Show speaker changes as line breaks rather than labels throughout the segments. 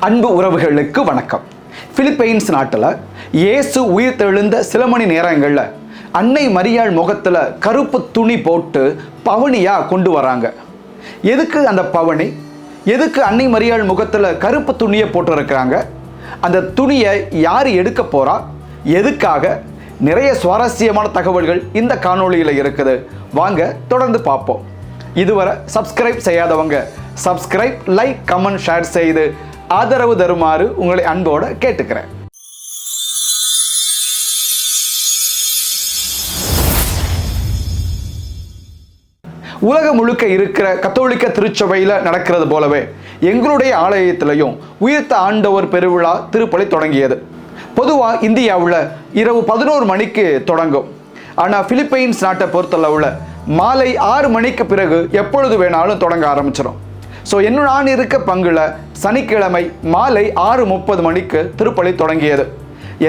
அன்பு உறவுகளுக்கு வணக்கம். பிலிப்பைன்ஸ் நாட்டில் இயேசு உயிர்த்தெழுந்த சில மணி நேரங்களில் அன்னை மரியாள் முகத்தில் கருப்பு துணி போட்டு பவனியாக கொண்டு வராங்க. எதுக்கு அந்த பவனி? எதுக்கு அன்னை மரியாள் முகத்தில் கருப்பு துணியை போட்டு இருக்கிறாங்க? அந்த துணியை யார் எடுக்க போகிறா? எதுக்காக? நிறைய சுவாரஸ்யமான தகவல்கள் இந்த காணொளியில் இருக்குது. வாங்க தொடர்ந்து பார்ப்போம். இதுவரை சப்ஸ்கிரைப் செய்யாதவங்க சப்ஸ்கிரைப், லைக், கமெண்ட், ஷேர் செய்து ஆதரவு தருமாறு உங்களை அன்போடு கேட்டுக்கிறேன். உலகம் முழுக்க இருக்கிற கத்தோலிக்க திருச்சபையில் நடக்கிறது போலவே எங்களுடைய ஆலயத்திலையும் உயிர்த்த ஆண்டவர் பெருவிழா திருப்பலி தொடங்கியது. பொதுவாக இந்தியாவில் இரவு 11 மணிக்கு தொடங்கும். ஆனால் பிலிப்பைன்ஸ் நாட்டை பொறுத்தளவில் மாலை 6 மணிக்கு பிறகு எப்பொழுது வேணாலும் தொடங்க ஆரம்பிச்சிடும். ஸோ நான் இருக்க பங்குல சனிக்கிழமை மாலை 6:30 மணிக்கு திருப்பலி தொடங்கியது.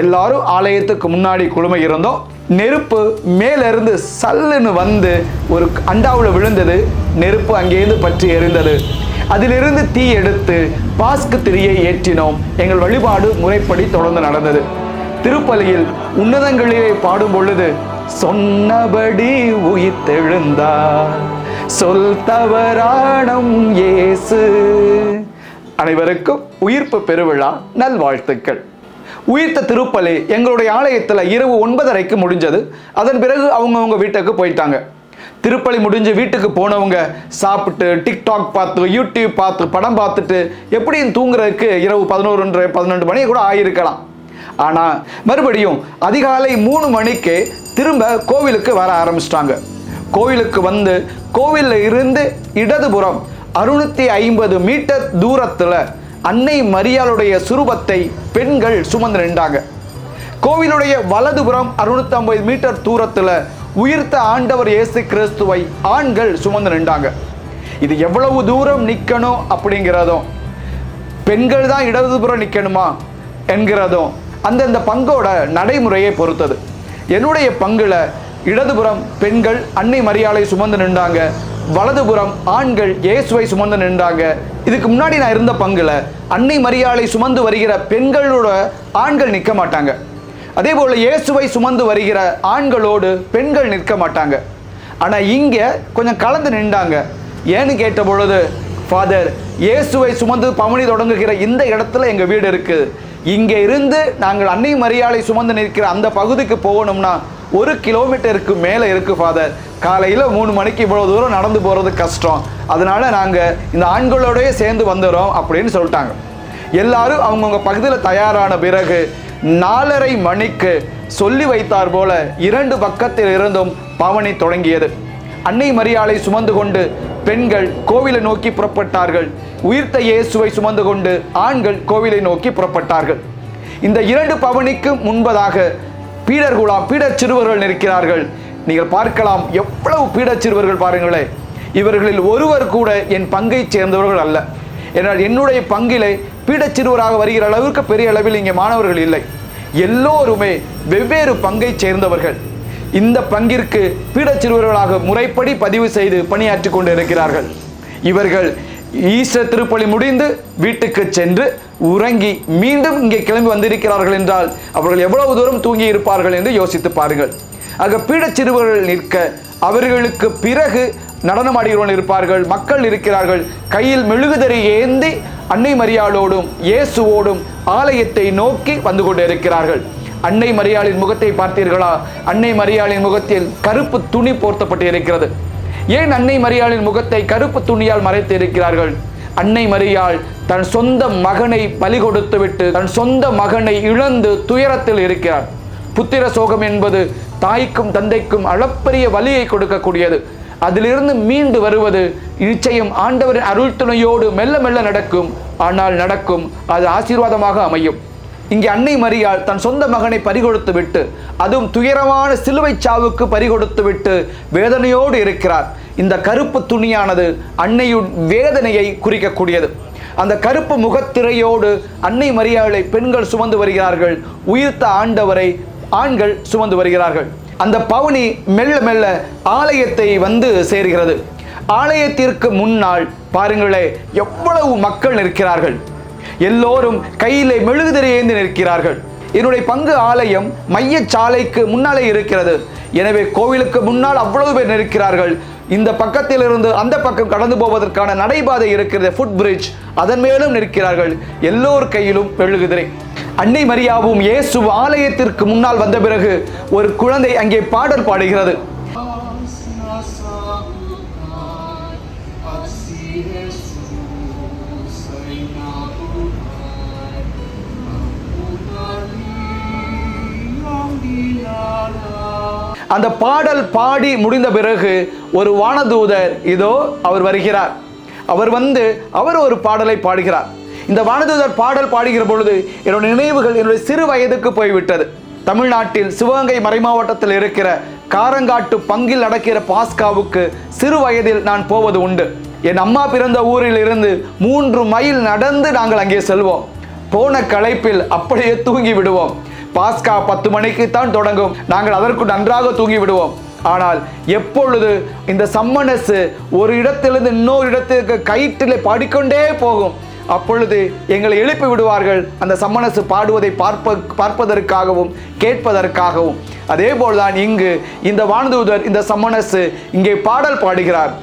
எல்லாரும் ஆலயத்துக்கு முன்னாடி குழுமை இருந்தோம். நெருப்பு மேலிருந்து சல்லுன்னு வந்து ஒரு அண்டாவில் விழுந்தது. நெருப்பு அங்கேருந்து பற்றி எரிந்தது. அதிலிருந்து தீ எடுத்து பாஸ்கு திரியை ஏற்றினோம். எங்கள் வழிபாடு முறைப்படி தொடர்ந்து நடந்தது. திருப்பலியில் உன்னதங்களிலே பாடும் பொழுது சொன்னபடி உயிர்த்தெழுந்தார், சொல் தவறானம் இயேசு. அனைவருக்கும் உயிர்ப்பு பெருவிழா நல்வாழ்த்துக்கள். உயிர்த்த திருப்பலி எங்களுடைய ஆலயத்தில் இரவு 9:30க்கு முடிஞ்சது. அதன் பிறகு அவங்கவுங்க வீட்டுக்கு போயிட்டாங்க. திருப்பலி முடிஞ்சு வீட்டுக்கு போனவங்க சாப்பிட்டு டிக்டாக் பார்த்து யூடியூப் பார்த்து படம் பார்த்துட்டு எப்படியும் தூங்குறதுக்கு இரவு 11:30 12 மணி கூட ஆகியிருக்கலாம். ஆனால் மறுபடியும் அதிகாலை 3 மணிக்கு திரும்ப கோவிலுக்கு வர ஆரம்பிச்சிட்டாங்க. கோவிலுக்கு வந்து கோவிலில் இருந்து இடதுபுறம் 650 மீட்டர் தூரத்தில் அன்னை மரியாளுடைய சுரூபத்தை பெண்கள் சுமந்து நின்றாங்க. கோவிலுடைய வலதுபுறம் 650 மீட்டர் தூரத்தில் உயிர்த்த ஆண்டவர் இயேசு கிறிஸ்துவை ஆண்கள் சுமந்து நின்றாங்க. இது எவ்வளவு தூரம் நிற்கணும் அப்படிங்கிறதும், பெண்கள் தான் இடதுபுறம் நிற்கணுமா என்கிறதும் அந்தந்த பங்கோட நடைமுறையை பொறுத்தது. என்னுடைய பங்குல இடதுபுறம் பெண்கள் அன்னை மரியாளை சுமந்து நின்றாங்க, வலதுபுறம் ஆண்கள் இயேசுவை சுமந்து நின்றாங்க. இதுக்கு முன்னாடி நான் இருந்த பங்குல அன்னை மரியாளை சுமந்து வருகிற பெண்களோட ஆண்கள் நிற்க மாட்டாங்க. அதே போல இயேசுவை சுமந்து வருகிற ஆண்களோடு பெண்கள் நிற்க மாட்டாங்க. ஆனால் இங்கே கொஞ்சம் கலந்து நின்றாங்க. ஏன்னு கேட்ட பொழுது, ஃபாதர், இயேசுவை சுமந்து பவனி தொடங்குகிற இந்த இடத்துல எங்கள் வீடு இருக்குது. இங்கே இருந்து நாங்கள் அன்னை மரியாளை சுமந்து நிற்கிற அந்த பகுதிக்கு போகணும்னா 1 கிலோமீட்டருக்கு மேலே இருக்குது ஃபாதர். காலையில் 3 மணிக்கு இவ்வளோ தூரம் நடந்து போகிறது கஷ்டம். அதனால நாங்கள் இந்த ஆண்களோடய சேர்ந்து வந்துடுறோம் அப்படின்னு சொல்லிட்டாங்க. எல்லாரும் அவங்கவுங்க பகுதியில் தயாரான பிறகு 4:30 மணிக்கு சொல்லி வைத்தார் போல 2 பக்கத்தில் இருந்தும் பவனி தொடங்கியது. அன்னை மரியாளை சுமந்து கொண்டு பெண்கள் கோவிலை நோக்கி புறப்பட்டார்கள். உயிர்த்த இயேசுவை சுமந்து கொண்டு ஆண்கள் கோவிலை நோக்கி புறப்பட்டார்கள். இந்த 2 பவனிக்கு முன்பதாக பீடச் சிறுவர்கள் நிற்கிறார்கள். நீங்கள் பார்க்கலாம், எவ்வளவு பீடச் சிறுவர்கள் பாருங்களேன். இவர்களில் ஒருவர் கூட என் பங்கை சேர்ந்தவர்கள் அல்ல. ஏனால் என்னுடைய பங்கிலே பீடச் சிறுவராக வருகிற அளவுக்கு பெரிய அளவில் இங்கே மாணவர்கள் இல்லை. எல்லோருமே வெவ்வேறு பங்கை சேர்ந்தவர்கள். இந்த பங்கிற்கு பீடச் சிறுவர்களாக முறைப்படி பதிவு செய்து பணியாற்றி கொண்டு இருக்கிறார்கள். இவர்கள் ஈஸ்டர் திருப்பலி முடிந்து வீட்டுக்கு சென்று உறங்கி மீண்டும் இங்கே கிளம்பி வந்திருக்கிறார்கள் என்றால் அவர்கள் எவ்வளவு தூரம் தூங்கி இருப்பார்கள் என்று யோசித்து பாருங்கள். ஆக பீடச் சிறுவர்கள் நிற்க, அவர்களுக்கு பிறகு நடனமாடுகிறவர்கள் இருப்பார்கள், மக்கள் இருக்கிறார்கள். கையில் மெழுகுதறி ஏந்தி அன்னை மரியாளோடும் இயேசுவோடும் ஆலயத்தை நோக்கி வந்து கொண்டு இருக்கிறார்கள். அன்னை மரியாளின் முகத்தை பார்த்தீர்களா? அன்னை மரியாளின் முகத்தில் கருப்பு துணி போர்த்தப்பட்டு இருக்கிறது. ஏன் அன்னை மரியாளின் முகத்தை கருப்பு துணியால் மறைத்து இருக்கிறார்கள்? அன்னை மரியாள் தன் சொந்த மகனை பலி கொடுத்து விட்டு தன் சொந்த மகனை இழந்து துயரத்தில் இருக்கிறார். புத்திர சோகம் என்பது தாய்க்கும் தந்தைக்கும் அளப்பரிய வலியை கொடுக்கக்கூடியது. அதிலிருந்து மீண்டு வருவது நிச்சயம் ஆண்டவரின் அருள் துணையோடு மெல்ல மெல்ல நடக்கும். ஆனால் நடக்கும், அது ஆசீர்வாதமாக அமையும். இங்கே அன்னை மரியாள் தன் சொந்த மகனை பறிகொடுத்து விட்டு, அதுவும் துயரமான சிலுவை சாவுக்கு பறிகொடுத்து விட்டு வேதனையோடு இருக்கிறார். இந்த கருப்பு துணியானது அன்னையின் வேதனையை குறிக்கக்கூடியது. அந்த கருப்பு முகத்திரையோடு அன்னை மரியாளை பெண்கள் சுமந்து வருகிறார்கள். உயிர்த்த ஆண்டவரை ஆண்கள் சுமந்து வருகிறார்கள். அந்த பவனி மெல்ல மெல்ல ஆலயத்தை வந்து சேர்கிறது. ஆலயத்திற்கு முன்னால் பாருங்களே எவ்வளவு மக்கள் நிற்கிறார்கள். எல்லோரும் கையிலே மெழுகுதிரை ஏந்தி நிற்கிறார்கள். என்னுடைய பங்கு ஆலயம் மையச்சாலைக்கு முன்னாலே இருக்கிறது. எனவே கோவிலுக்கு முன்னால் அவ்வளவு பேர் நிற்கிறார்கள். இந்த பக்கத்தில் இருந்து அந்த பக்கம் கடந்து போவதற்கான நடைபாதை இருக்கிறது, ஃபுட் பிரிட்ஜ், அதன் மேலும் நிற்கிறார்கள். எல்லோர் கையிலும் மெழுகுதிரை. அன்னை மரியாவும் இயேசு ஆலயத்திற்கு முன்னால் வந்த பிறகு ஒரு குழந்தை அங்கே பாடல் பாடுகிறது. அந்த பாடல் பாடி முடிந்த பிறகு ஒரு வானதூதர் இதோ அவர் வருகிறார். அவர் ஒரு பாடலை பாடுகிறார். இந்த வானதூதர் பாடல் பாடுகிற பொழுது என்னுடைய நினைவுகள் என்னுடைய சிறு வயதுக்கு போய்விட்டது. தமிழ்நாட்டில் சிவகங்கை மறைமாவட்டத்தில் இருக்கிற காரங்காட்டு பங்கில் நடக்கிற பாஸ்காவுக்கு சிறு வயதில் நான் போவது உண்டு. என் அம்மா பிறந்த ஊரில் இருந்து 3 மைல் நடந்து நாங்கள் அங்கே செல்வோம். போன களைப்பில் அப்படியே தூங்கி விடுவோம். பாஸ்கா 10 மணிக்கு தான் தொடங்கும். நாங்கள் அதற்கு நன்றாக தூங்கி விடுவோம். ஆனால் எப்பொழுது இந்த சம்மனசு ஒரு இடத்திலிருந்து இன்னொரு இடத்திற்கு கயிற்றிலே பாடிக்கொண்டே போகும், அப்பொழுது எங்களை எழுப்பி விடுவார்கள். அந்த சம்மனசு பாடுவதை பார்ப்பதற்காகவும் கேட்பதற்காகவும். அதே போல்தான் இங்கு இந்த வானதூதர் இந்த சம்மனசு இங்கே பாடல் பாடுகிறார்.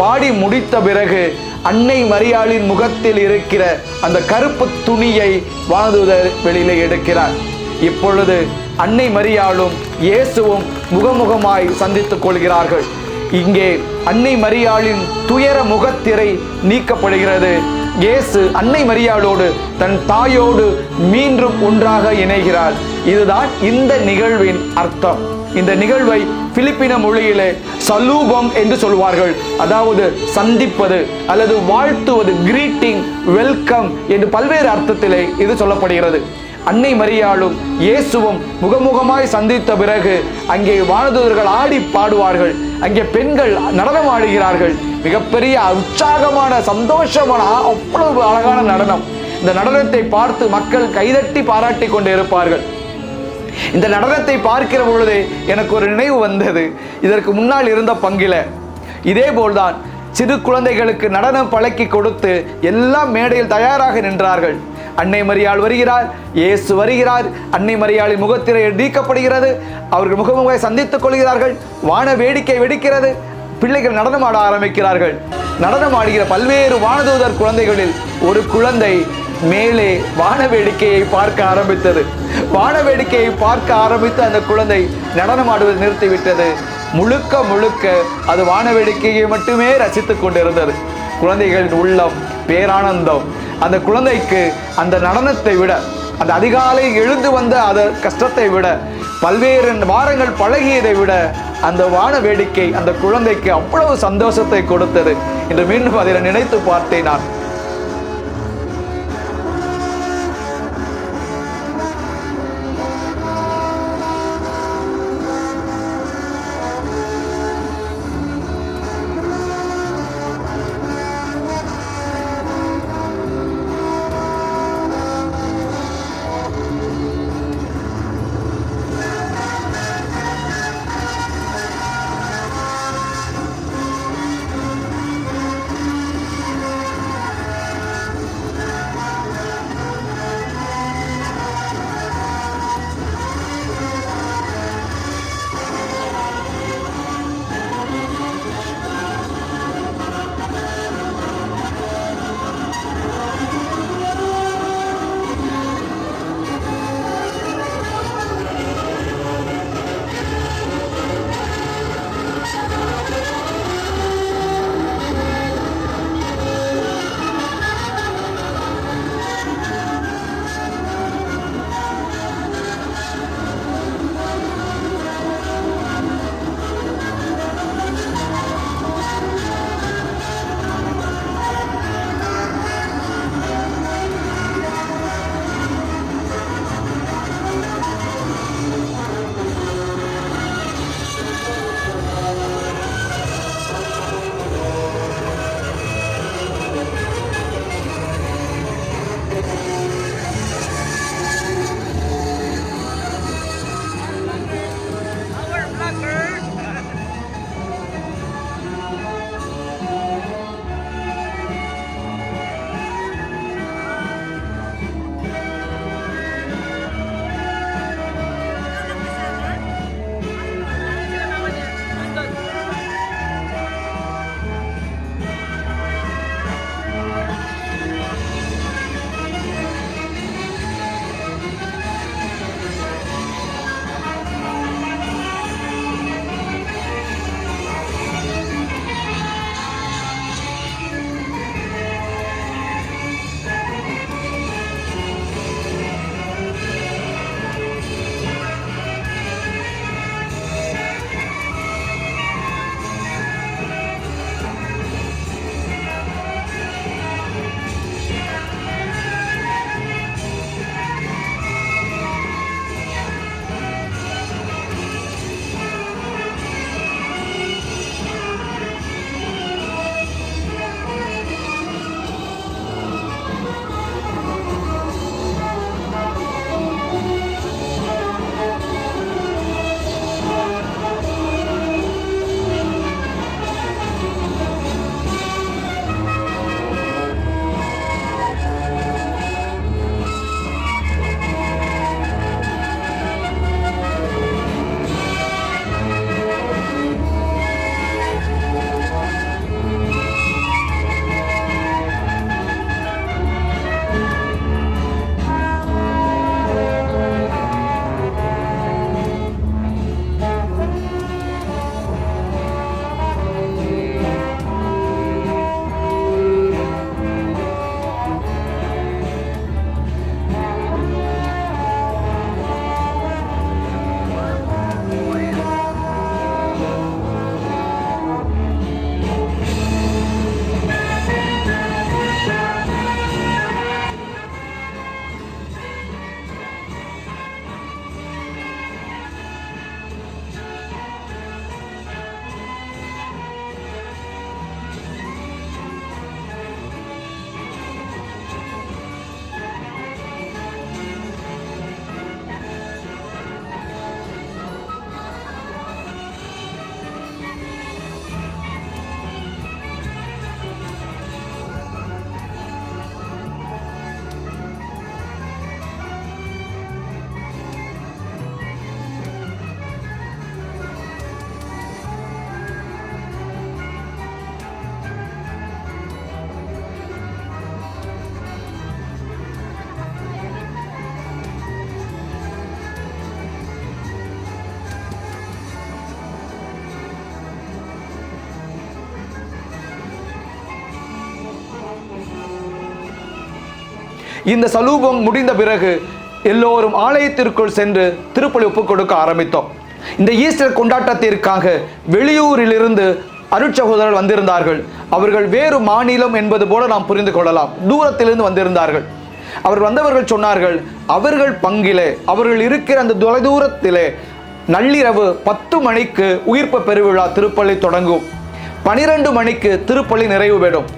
பாடி முடித்த பிறகு அன்னை மரியாளின் முகத்தில் இருக்கிற அந்த கருப்பு துணியை வானதூதர் வெளியிலே எடுக்கிறார். இப்பொழுது அன்னை மரியாளும் இயேசுவும் முகமுகமாய் சந்தித்துக் கொள்கிறார்கள். இங்கே அன்னை மரியாளின் துயர முகத்திரை நீக்கப்படுகிறது. இயேசு அன்னை மரியாளோடு தன் தாயோடு மீண்டும் ஒன்றாக இணைகிறார். இதுதான் இந்த நிகழ்வின் அர்த்தம். இந்த நிகழ்வை பிலிப்பின மொழியிலே சலூபம் என்று சொல்வார்கள். அதாவது சந்திப்பது அல்லது வாழ்த்துவது, கிரீட்டிங், வெல்கம் என்று பல்வேறு அர்த்தத்திலே இது சொல்லப்படுகிறது. அன்னை மரியாளும் இயேசுவும் முகமுகமாய் சந்தித்த பிறகு அங்கே வானதூதர்கள் ஆடி பாடுவார்கள். அங்கே பெண்கள் நடனம் ஆடுகிறார்கள். மிகப்பெரிய உற்சாகமான சந்தோஷமான அவ்வளவு அழகான நடனம். இந்த நடனத்தை பார்த்து மக்கள் கைதட்டி பாராட்டி கொண்டு இருப்பார்கள். இந்த நடனத்தை பார்க்கிற பொழுது எனக்கு ஒரு நினைவு வந்தது. இதற்கு முன்னால் இருந்த பங்கில இதே போல்தான் சிறு குழந்தைகளுக்கு நடனம் பழக்கி கொடுத்து எல்லாம் மேடையில் தயாராக நின்றார்கள். அன்னை மரியாள் வருகிறார், இயேசு வருகிறார். அன்னை மரியாளின் முகத்திரை நீக்கப்படுகிறது. அவர்கள் முகமுகமாய் சந்தித்துக் கொள்கிறார்கள். வான வேடிக்கை வெடிக்கிறது. பிள்ளைகள் நடனம் ஆட ஆரம்பிக்கிறார்கள். நடனம் ஆடுகிற பல்வேறு வானதூதர் குழந்தைகளில் ஒரு குழந்தை மேலே வான வேடிக்கையை பார்க்க ஆரம்பித்தது. வான வேடிக்கையை பார்க்க ஆரம்பித்து அந்த குழந்தை நடனம் ஆடுவதை நிறுத்திவிட்டது. முழுக்க முழுக்க அது வான வேடிக்கையை மட்டுமே ரசித்துக் கொண்டிருந்தது. குழந்தைகளின் உள்ளம் பேரானந்தம். அந்த குழந்தைக்கு அந்த நடனத்தை விட, அந்த அதிகாலை எழுந்து வந்த அந்த கஷ்டத்தை விட, பல்வேறு வாரங்கள் பழகியதை விட அந்த வான வேடிக்கை அந்த குழந்தைக்கு அவ்வளவு சந்தோஷத்தை கொடுத்தது என்று மீண்டும் அதை நினைத்து பார்த்தேன் நான். இந்த சலூபம் முடிந்த பிறகு எல்லோரும் ஆலயத்திற்குள் சென்று திருப்பலி ஒப்புக் கொடுக்க ஆரம்பித்தோம். இந்த ஈஸ்டர் கொண்டாட்டத்திற்காக வெளியூரிலிருந்து அருட்சகோதரர்கள் வந்திருந்தார்கள். அவர்கள் வேறு மாநிலம் என்பது போல நாம் புரிந்து கொள்ளலாம். தூரத்திலிருந்து வந்திருந்தார்கள். அவர் வந்தவர்கள் சொன்னார்கள், அவர்கள் பங்கிலே, அவர்கள் இருக்கிற அந்த தொலைதூரத்திலே நள்ளிரவு 10 மணிக்கு உயிர்ப்பு பெருவிழா திருப்பலி தொடங்கும். 12 மணிக்கு திருப்பலி நிறைவு பெறும்.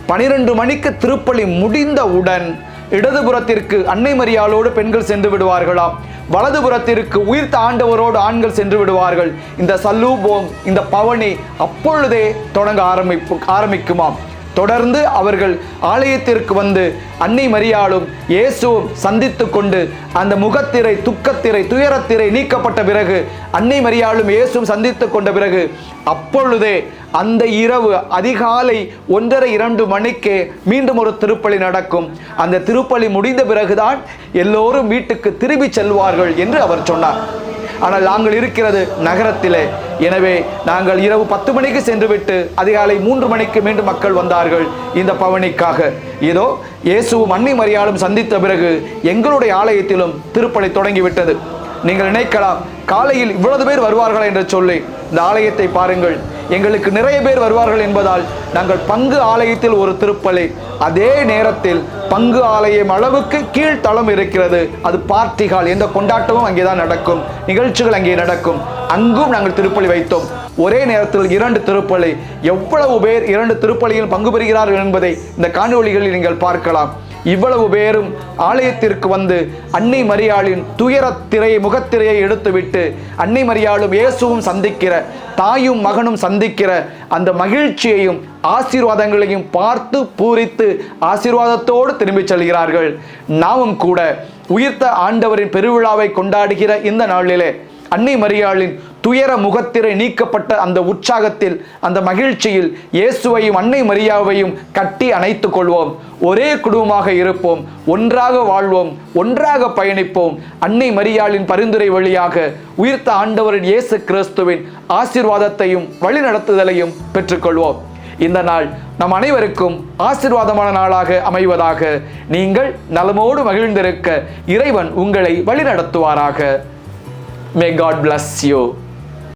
12 மணிக்கு திருப்பலி முடிந்தவுடன் இடதுபுறத்திற்கு அன்னை மரியாளோடு பெண்கள் சென்று விடுவார்களாம். வலதுபுறத்திற்கு உயிர்த்த ஆண்டவரோடு ஆண்கள் சென்று விடுவார்கள். இந்த சல்லூபோம், இந்த பவனி அப்பொழுதே தொடங்க ஆரம்பிக்குமாம். தொடர்ந்து அவர்கள் ஆலயத்திற்கு வந்து அன்னை மரியாளும் இயேசுவும் சந்தித்து கொண்டு அந்த முகத்திரை, துக்கத்திரை, துயரத்திரை நீக்கப்பட்ட பிறகு அன்னை மரியாளும் இயேசுவும் சந்தித்து கொண்ட பிறகு அப்பொழுதே அந்த இரவு அதிகாலை 1:30-2 மணிக்கே மீண்டும் ஒரு திருப்பலி நடக்கும். அந்த திருப்பலி முடிந்த பிறகுதான் எல்லோரும் வீட்டுக்கு திரும்பி செல்வார்கள் என்று அவர் சொன்னார். ஆனால் நாங்கள் இருக்கிறது நகரத்திலே. எனவே நாங்கள் இரவு 10 மணிக்கு சென்றுவிட்டு அதிகாலை 3 மணிக்கு மீண்டும் மக்கள் வந்தார்கள் இந்த பவனிக்காக. இதோ இயேசுவும் அன்னை மரியாளும் சந்தித்த பிறகு எங்களுடைய ஆலயத்திலும் திருப்பலி தொடங்கிவிட்டது. நீங்கள் நினைக்கலாம், காலையில் இவ்வளவு பேர் வருவார்கள் என்று சொல்லி. இந்த ஆலயத்தை பாருங்கள், எங்களுக்கு நிறைய பேர் வருவார்கள் என்பதால் நாங்கள் பங்கு ஆலயத்தில் ஒரு திருப்பலி, அதே நேரத்தில் பங்கு ஆலயம் அளவுக்கு கீழ்த்தளம் இருக்கிறது. அது பார்ட்டி ஹால். எந்த கொண்டாட்டமும் அங்கேதான் நடக்கும், நிகழ்ச்சிகள் அங்கே நடக்கும். அங்கும் நாங்கள் திருப்பலி வைத்தோம். ஒரே நேரத்தில் 2 திருப்பலி. எவ்வளவு பேர் 2 திருப்பலியில் பங்கு பெறுகிறார்கள் என்பதை இந்த காணொளிகளில் நீங்கள் பார்க்கலாம். இவ்வளவு பேரும் ஆலயத்திற்கு வந்து அன்னை மரியாளின் துயரத்திரை, முகத்திரையை எடுத்துவிட்டு அன்னை மரியாளும் இயேசுவும் சந்திக்கிற, தாயும் மகனும் சந்திக்கிற அந்த மகிழ்ச்சியையும் ஆசீர்வாதங்களையும் பார்த்து பூரித்து ஆசீர்வாதத்தோடு திரும்பி செல்கிறார்கள். நாமும் கூட உயிர்த்த ஆண்டவரின் பெருவிழாவை கொண்டாடுகிற இந்த நாளிலே அன்னை மரியாளின் துயர முகத்திரை நீக்கப்பட்ட அந்த உற்சாகத்தில், அந்த மகிழ்ச்சியில் இயேசுவையும் அன்னை மரியாவையும் கட்டி அணைத்துக் கொள்வோம். ஒரே குடும்பமாக இருப்போம், ஒன்றாக வாழ்வோம், ஒன்றாக பயணிப்போம். அன்னை மரியாளின் பரிந்துரை வழியாக உயிர்த்த ஆண்டவரின் இயேசு கிறிஸ்துவின் ஆசீர்வாதத்தையும் வழிநடத்துதலையும் பெற்றுக்கொள்வோம். இந்த நாள் நம் அனைவருக்கும் ஆசீர்வாதமான நாளாக அமைவதாக. நீங்கள் நலமோடு மகிழ்ந்திருக்க இறைவன் உங்களை வழிநடத்துவாராக. May God bless you.